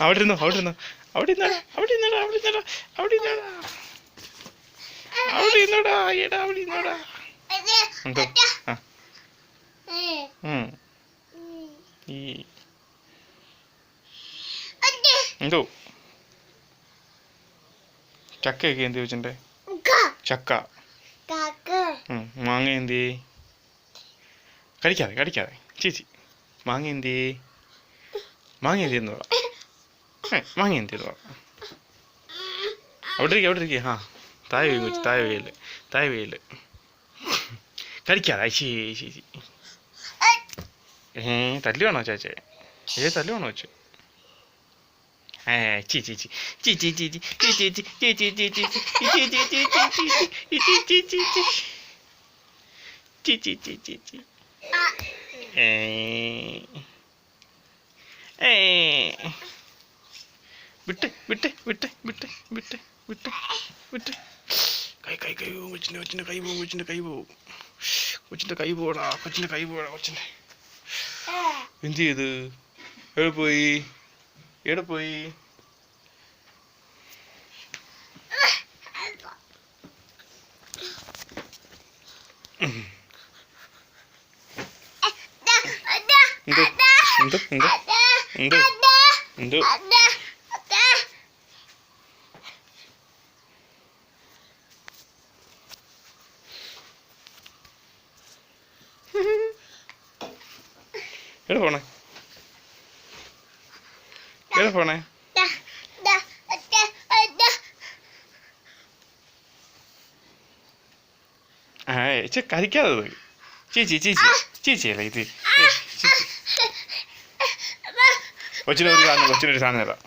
അവിടെ ഇരുന്നോ അവിടെ ഇരുന്നോ അവിടെ ഇരുന്നോടാ അവിടെ ഇരുന്നോടാ അവിടെ ഇരുന്നോടാ അവിടെ ഇരുന്നോടാ അവിടെ ഇരുന്നോടാ എടാ അവിടെ ഇരുന്നോടാ എന്തോ ആ ഈ എന്തോ ചക്കയൊക്കെ എന്ത് ചോദിച്ചിട്ടുണ്ടേ ചക്ക മാങ്ങ എന്തി കടിക്കാതെ കടിക്കാതെ ചേച്ചി മാങ്ങ എന്തി മാങ്ങ എന്തി എന്ന് പറ മാങ്ങ എന്തി എന്ന് പറ അവിടെ ഇരിക്കുക ആ താഴെ വീഴും കൊച്ചു താഴെ വീഴല് കടിക്കാതെ ചേച്ചി തല്ലുവാണോ ചാച്ചേ തല്ലുവാണോ വെച്ചു ചേച്ചി ചേച്ചി ചേച്ചി ചേച്ചി ചേച്ചി ചേച്ചി ചേച്ചി ചേച്ചി ചേച്ചി വിട്ട് വിട്ട് വിട്ട് വിട്ട് വിട്ട് വിട്ട് വിട്ട് കൈ പോകും കൊച്ചിൻ്റെ കൈ പോകും കൊച്ചിൻ്റെ കൈ പോടാ കൊച്ചിൻ്റെ എന്ത് ചെയ്ത് എവിടെ പോയി എന്തോ എന്തോ എന്തോ എന്തോ എന്തോ എവിടെ പോണേ എവിടെ പോണേ കരിക്കാതെ ചേച്ചിയല്ലേ ഇത് കൊച്ചിനൊരു സാധനം തരാം